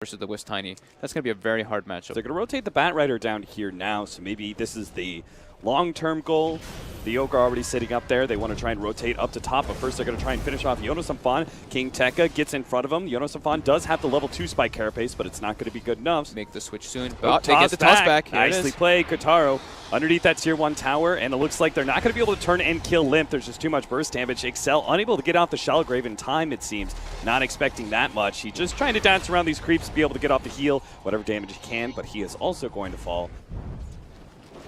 versus the Wisg Tiny. That's going to be a very hard matchup. They're going to rotate the Bat Rider down here now, so maybe this is the long-term goal. The Ogre already sitting up there. They want to try and rotate up to top, but first they're going to try and finish off Yonosamfan. King Tekka gets in front of him. Yonosamfan does have the level 2 spike carapace, but it's not going to be good enough. Make the switch soon. Oh, They get the toss back. Here Nicely played, Kotaro. Underneath that tier 1 tower, and it looks like they're not going to be able to turn and kill Limp. There's just too much burst damage. Excel unable to get off the Shellgrave in time, it seems. Not expecting that much. He's just trying to dance around these creeps, be able to get off the heal, whatever damage he can, but he is also going to fall.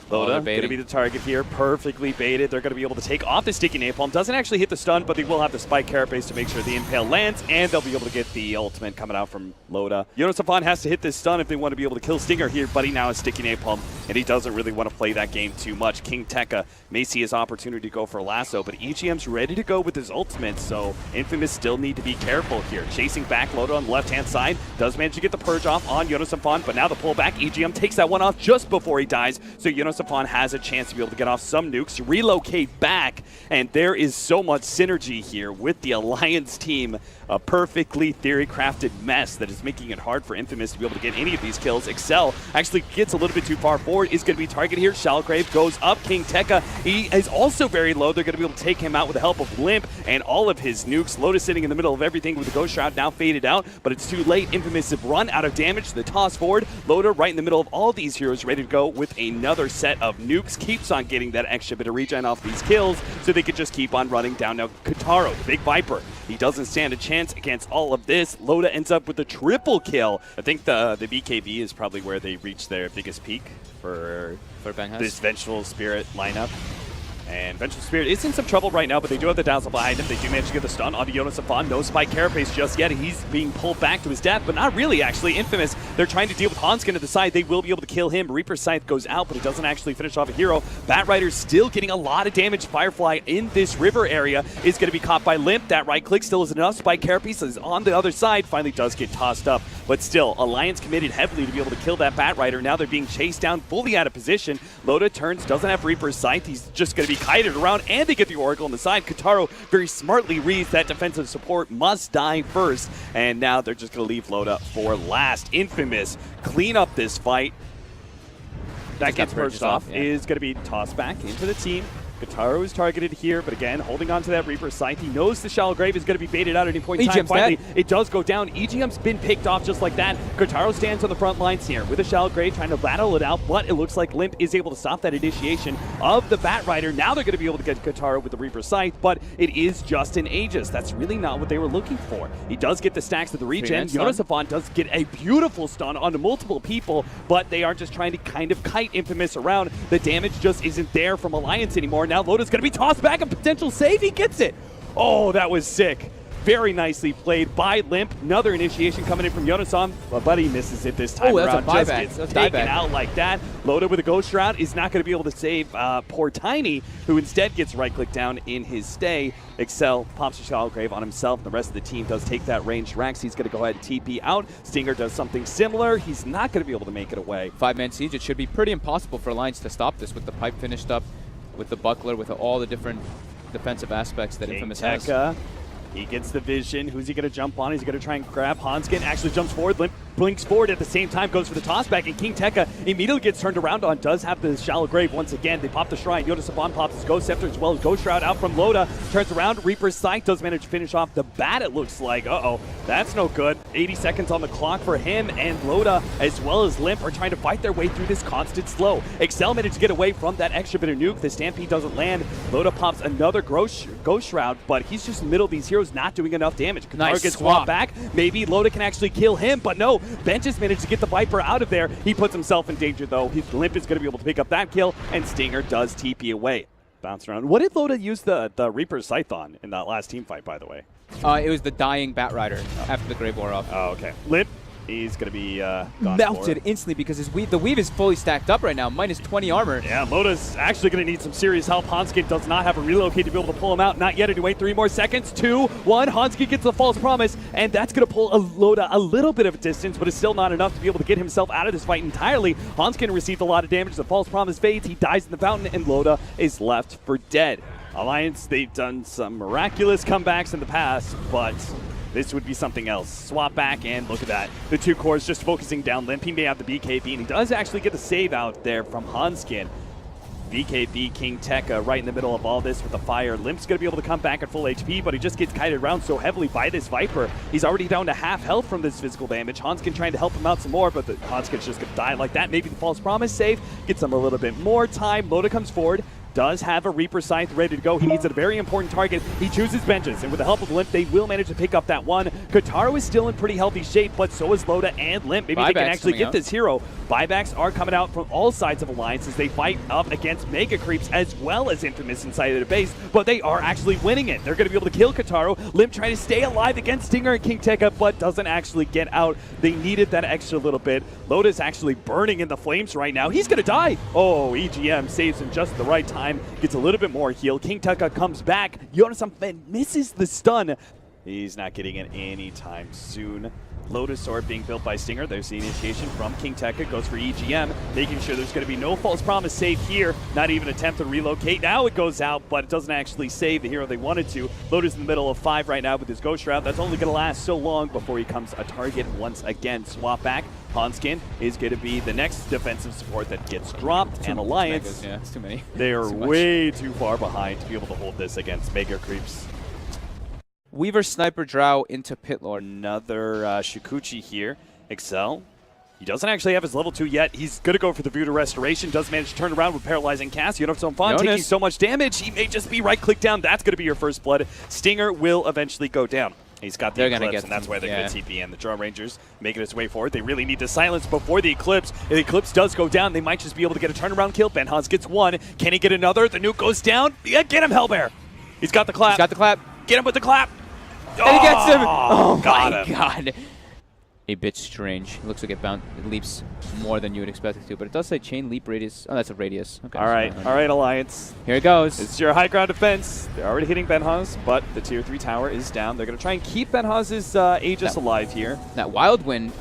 Loda going to be the target here, perfectly baited. They're going to be able to take off the sticky napalm. Doesn't actually hit the stun, but they will have the spike carapace to make sure the impale lands, and they'll be able to get the ultimate coming out from Loda. Yonosamfan has to hit this stun if they want to be able to kill Stinger here, but he now has sticky napalm, and he doesn't really want to play that game too much. King Tekka may see his opportunity to go for a lasso, but EGM's ready to go with his ultimate, so Infamous still need to be careful here. Chasing back Loda on the left-hand side, does manage to get the purge off on Yonosamfan, but now the pullback, EGM takes that one off just before he dies, so Yonosamfan has a chance to be able to get off some nukes, relocate back, and there is so much synergy here with the Alliance team. A perfectly theory-crafted mess that is making it hard for Infamous to be able to get any of these kills. Excel actually gets a little bit too far forward, is going to be targeted here. Shellgrave goes up. King Tekka, he is also very low. They're going to be able to take him out with the help of Limp and all of his nukes. Loda sitting in the middle of everything with the Ghost Shroud now faded out, but it's too late. Infamous have run out of damage. The toss forward. Loda right in the middle of all these heroes, ready to go with another set of nukes. Keeps on getting that extra bit of regen off these kills, so they could just keep on running down. Now Kotaro, the big Viper, he doesn't stand a chance against all of this. Loda ends up with a triple kill. I think the BKB is probably where they reach their biggest peak for this Vengeful Spirit lineup. And Vengeful Spirit is in some trouble right now, but they do have the Dazzle behind him. They do manage to get the stun onto Yonosamfan. No spike carapace just yet. He's being pulled back to his death, but not really, actually. Infamous, they're trying to deal with Hanskin at the side. They will be able to kill him. Reaper's Scythe goes out, but it doesn't actually finish off a hero. Bat Rider's still getting a lot of damage. Firefly in this river area is going to be caught by Limp. That right click still isn't enough. Spike carapace is on the other side. Finally does get tossed up, but still, Alliance committed heavily to be able to kill that Bat Rider. Now they're being chased down, fully out of position. Loda turns, doesn't have Reaper's Scythe. He's just going to be kited around, and they get the Oracle on the side. Kotaro very smartly reads that defensive support must die first, and now they're just going to leave Loda for last. Infamous clean up this fight. That gets purged off, is going to be tossed back into the team. Kotaro is targeted here, but again, holding on to that Reaper's Scythe. He knows the Shallow Grave is going to be baited out at any point in time. Finally, it does go down. EGM's been picked off just like that. Kotaro stands on the front lines here with a Shallow Grave trying to battle it out, but it looks like Limp is able to stop that initiation of the Bat Rider. Now they're going to be able to get Kotaro with the Reaper's Scythe, but it is just an Aegis. That's really not what they were looking for. He does get the stacks of the regen. Yonosamfan does get a beautiful stun onto multiple people, but they are just trying to kind of kite Infamous around. The damage just isn't there from Alliance anymore. Now Loda's going to be tossed back, a potential save. He gets it. Oh, that was sick. Very nicely played by Limp. Another initiation coming in from Yonosam, but he misses it this time around. Just gets taken out like that. Loda with a Ghost Shroud is not going to be able to save poor Tiny, who instead gets right-click down in his stay. Excel pops a Shallow Grave on himself, and the rest of the team does take that ranged Rax. He's going to go ahead and TP out. Stinger does something similar. He's not going to be able to make it away. 5-man siege. It should be pretty impossible for Alliance to stop this with the pipe finished up, with the buckler, with all the different defensive aspects that Infamous has. He gets the vision. Who's he going to jump on? Is he going to try and grab? Hanskin actually jumps forward. Limp blinks forward at the same time, goes for the tossback, and King Tekka immediately gets turned around on. Does have the Shallow Grave once again. They pop the Shrine. Yonosamfan pops his Ghost Scepter as well as Ghost Shroud out from Loda. Turns around. Reaper's Scythe does manage to finish off the bat, it looks like. Uh-oh. That's no good. 80 seconds on the clock for him, and Loda as well as Limp are trying to fight their way through this constant slow. Excel managed to get away from that extra bit of nuke. The Stampede doesn't land. Loda pops another Ghost Shroud, but he's just in the middle of these heroes not doing enough damage. Nice gets swapped back. Maybe Loda can actually kill him, but no. Benches managed to get the Viper out of there. He puts himself in danger, though. His Limp is going to be able to pick up that kill, and Stinger does TP away. Bounce around. What did Loda use the Reaper's Scythe on in that last team fight, by the way? It was the dying Bat Rider after the Grave wore off. Oh, okay. Limp. He's going to be melted instantly because the weave is fully stacked up right now, minus 20 armor. Yeah, Loda's actually going to need some serious help. Hanskin does not have a relocate to be able to pull him out. Not yet anyway. 3 more seconds. 2, 1. Hanskin gets the false promise, and that's going to pull Loda a little bit of a distance, but it's still not enough to be able to get himself out of this fight entirely. Hanskin received a lot of damage. The false promise fades. He dies in the fountain, and Loda is left for dead. Alliance, they've done some miraculous comebacks in the past, but this would be something else. Swap back, and look at that. The two cores just focusing down Limp. He may have the BKB, and he does actually get the save out there from Hanskin. BKB King Tekka right in the middle of all this with the fire. Limp's going to be able to come back at full HP, but he just gets kited around so heavily by this Viper. He's already down to half health from this physical damage. Hanskin trying to help him out some more, but Hanskin's just going to die like that. Maybe the False Promise save gets him a little bit more time. Loda comes forward. Does have a Reaper Scythe ready to go. He needs a very important target. He chooses benches, and with the help of Limp, they will manage to pick up that one. Kotaro is still in pretty healthy shape, but so is Loda and Limp. Maybe they can actually get this hero. Buybacks are coming out from all sides of Alliance as they fight up against Mega Creeps as well as Infamous inside of the base, but they are actually winning it. They're going to be able to kill Kotaro. Limp trying to stay alive against Stinger and King Tekka, but doesn't actually get out. They needed that extra little bit. Loda's actually burning in the flames right now. He's going to die. Oh, EGM saves him just at the right time. Gets a little bit more heal. King Tekka comes back. Jonas misses the stun. He's not getting it anytime soon. Lotus Sword being built by Stinger. There's the initiation from King Tekka. Goes for EGM, making sure there's going to be no False Promise save here. Not even attempt to relocate. Now it goes out, but it doesn't actually save the hero they wanted to. Lotus in the middle of 5 right now with his Ghost Shroud. That's only going to last so long before he becomes a target once again. Swap back. Hanskin is going to be the next defensive support that gets dropped, and Alliance, yeah, it's too many. They are way too far behind to be able to hold this against Mega Creeps. Weaver Sniper Drow into Pit Lord. Another Shukuchi here. Excel. He doesn't actually have his level 2 yet. He's going to go for the Voodoo Restoration. Does manage to turn around with Paralyzing Cast. You don't have some fun taking so much damage. He may just be right-click down. That's going to be your first blood. Stinger will eventually go down. He's got the Eclipse, and that's why they're going to TP in. The Draw Rangers making its way forward. They really need to silence before the Eclipse. If the Eclipse does go down, they might just be able to get a turnaround kill. Benhaz gets one. Can he get another? The nuke goes down. Yeah, get him, Hellbear. He's got the clap. He's got the clap. Get him with the clap. And he gets him. Oh my God. A bit strange. It looks like it leaps more than you would expect it to, but it does say chain leap radius. Oh, that's a radius. Okay. All right, Alliance. Here it goes. It's your high ground defense. They're already hitting Benhaz, but the tier 3 tower is down. They're going to try and keep Benhaz's Aegis alive here. That Wild Wing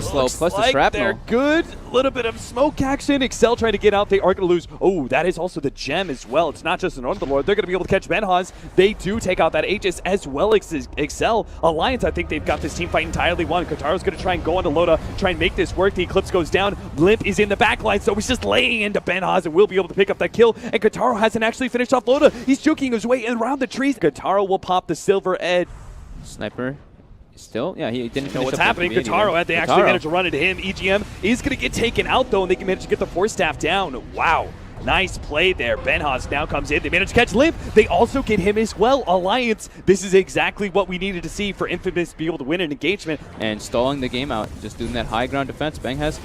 slow plus the shrapnel. They're good. A little bit of smoke action. Excel trying to get out. They are going to lose. Oh, that is also the gem as well. It's not just an Underlord. They're going to be able to catch Benhaz. They do take out that Aegis as well as Excel. Alliance, I think they've got this team fight entirely won. Kotaro's going to try and go onto Loda, try and make this work. The Eclipse goes down. Limp is in the backline, so he's just laying into Benhaz and will be able to pick up that kill. And Kotaro hasn't actually finished off Loda. He's juking his way around the trees. Kotaro will pop the silver edge. Sniper. Still? Yeah, he didn't know what's happening. Kotaro, they actually managed to run into him. EGM is going to get taken out, though, and they can manage to get the Force Staff down. Wow. Nice play there. Benhaz now comes in. They manage to catch Limp. They also get him as well. Alliance, this is exactly what we needed to see for Infamous to be able to win an engagement. And stalling the game out. Just doing that high ground defense. Benhaz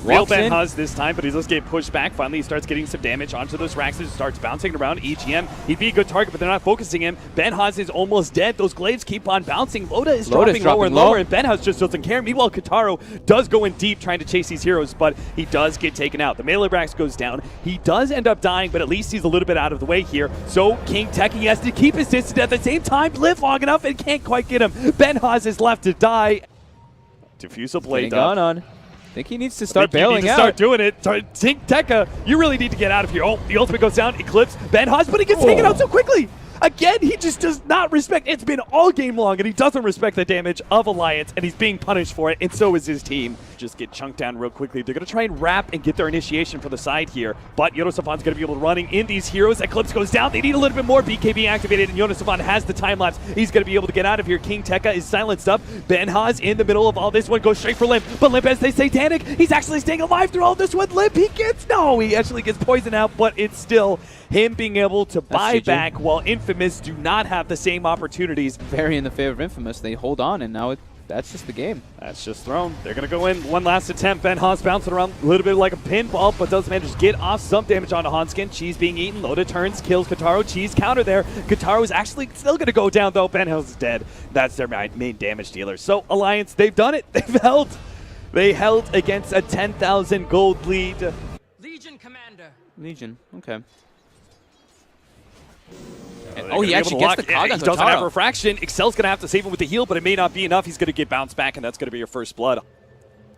Real Benhaz this time, but he does get pushed back. Finally, he starts getting some damage onto those Raxes, starts bouncing around. EGM, he'd be a good target, but they're not focusing him. Benhaz is almost dead. Those glaives keep on bouncing. Loda is dropping lower and lower, and Benhaz just doesn't care. Meanwhile, Kotaro does go in deep trying to chase these heroes, but he does get taken out. The melee Rax goes down. He does end up dying, but at least he's a little bit out of the way here. So King Tekka has to keep his distance at the same time, live long enough, and can't quite get him. Benhaz is left to die. Diffusal blade on. I think he needs to start bailing out. Start doing it. King Tekka, you really need to get out of here. Oh, the ultimate goes down. Eclipse. Benhaz, but he gets taken out so quickly. Again, he just does not respect. It's been all game long, and he doesn't respect the damage of Alliance, and he's being punished for it, and so is his team. Just get chunked down real quickly. They're going to try and wrap and get their initiation for the side here, but Yonosafan's going to be able to running in these heroes. Eclipse goes down. They need a little bit more. BKB activated, and Yonosafan has the time lapse. He's going to be able to get out of here. King Tekka is silenced up. Benhaz in the middle of all this one goes straight for Limp, but Limp has the Satanic. He's actually staying alive through all this one. Limp, he actually gets poisoned out, but it's still him being able to buy back while Infamous do not have the same opportunities. Very in the favor of Infamous. They hold on, and now that's just the game. That's just thrown. They're going to go in. One last attempt. Benhaz bouncing around a little bit like a pinball, but does manage to get off some damage onto Hanskin. Cheese being eaten. Loda turns, kills Kotaro. Cheese counter there. Kotaro is actually still going to go down, though. Benhaz is dead. That's their main damage dealer. So, Alliance, they've done it. They've held. They held against a 10,000 gold lead. Legion Commander. Legion, okay. Oh, he actually gets the Kag on He doesn't have Refraction. Excel's going to have to save him with the heal, but it may not be enough. He's going to get bounced back, and that's going to be your first blood.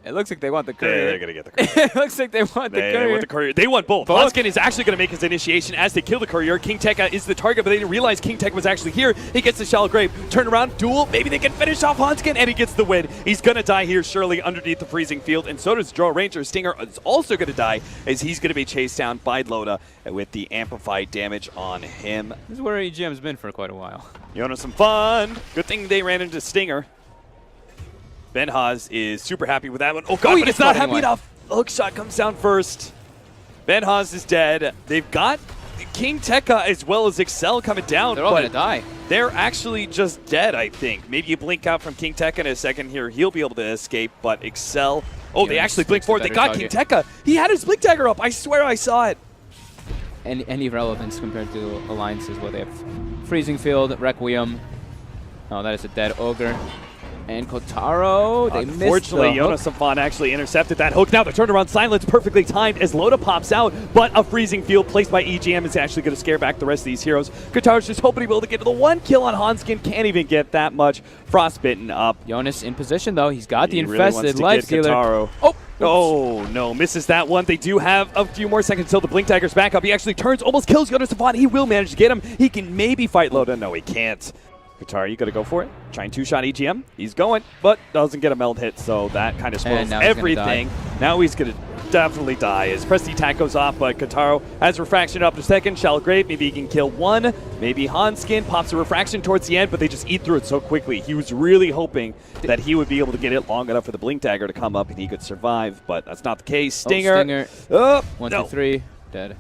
It looks like they want the Yeah, courier. they're going to get the courier. It looks like they want the They courier. want the courier. They want both. Both? Hanskin is actually going to make his initiation as they kill the courier. King Tekka is the target, but they didn't realize King Tekka was actually here. He gets the shallow grave. Turn around, duel. Maybe they can finish off Hanskin, and he gets the win. He's going to die here, surely, underneath the freezing field, and so does Draw Ranger. Stinger is also going to die, as he's going to be chased down by Loda with the amplified damage on him. This is where EGM's been for quite a while. You want some fun? Good thing they ran into Stinger. Ben Haas is super happy with that one. Oh, God, he but gets it's not caught happy anyway. enough. Hook shot comes down first. Ben Haas is dead. They've got King Tekka as well as Excel coming down. They're all going to die. They're actually just dead, I think. Maybe you blink out from King Tekka in a second here. He'll be able to escape, but Excel... Oh, they actually blink forward. They got King Tekka. He had his blink dagger up. I swear I saw it. Any relevance compared to alliances where they have Freezing Field, Requiem. Oh, that is a dead Ogre. And Kotaro, they missed the Unfortunately, Jonas Safan actually intercepted that hook. Now the turnaround silence perfectly timed as Loda pops out, but a freezing field placed by EGM is actually going to scare back the rest of these heroes. Kotaro's just hoping to be able to get to the one kill on Hanskin. Can't even get that much. Frostbitten up. Jonas in position, though. He's got the He really infested wants to get Lifestealer. Kotaro. Oh! Oh, no. Misses that one. They do have a few more seconds until the Blink Dagger's back up. He actually turns, almost kills Jonas Safan. He will manage to get him. He can maybe fight Loda. No, he can't. Kotaro, you got to go for it. Trying two-shot EGM. He's going, but doesn't get a meld hit, so that kind of spoils everything. Now he's going to definitely die as Prestige attack goes off, but Kotaro has Refraction up to second. Shallow Grave, maybe he can kill one. Maybe Hanskin pops a Refraction towards the end, but they just eat through it so quickly. He was really hoping that he would be able to get it long enough for the Blink Dagger to come up and he could survive, but that's not the case. Stinger. Stinger. Oh, 1, no. 2, 3. Dead.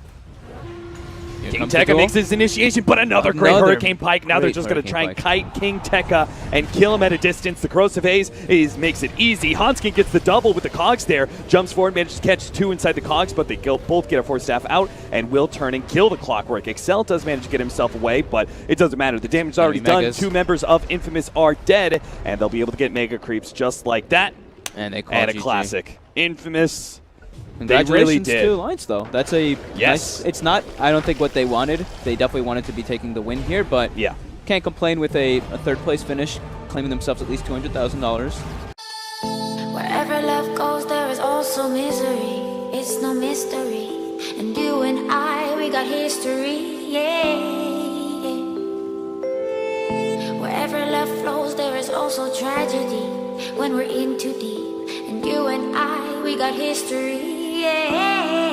King Tekka makes his initiation, but another great Hurricane Pike. Now they're just going to try and kite King Tekka and kill him at a distance. The Corrosive Haze makes it easy. Hanskin gets the double with the cogs there. Jumps forward, manages to catch two inside the cogs, but they both get a Force Staff out and will turn and kill the Clockwork. Excel does manage to get himself away, but it doesn't matter. The damage is already done. Megas. Two members of Infamous are dead, and they'll be able to get Mega Creeps just like that. And they call and a GG. classic. Infamous. Congratulations they really did. to Alliance, though. That's a nice, it's not, I don't think, what they wanted. They definitely wanted to be taking the win here, but yeah, can't complain with a third-place finish, claiming themselves at least $200,000. Wherever love goes, there is also misery. It's no mystery. And you and I, we got history, yeah. Wherever love flows, there is also tragedy. When we're in too deep. And you and I, we got history, yeah.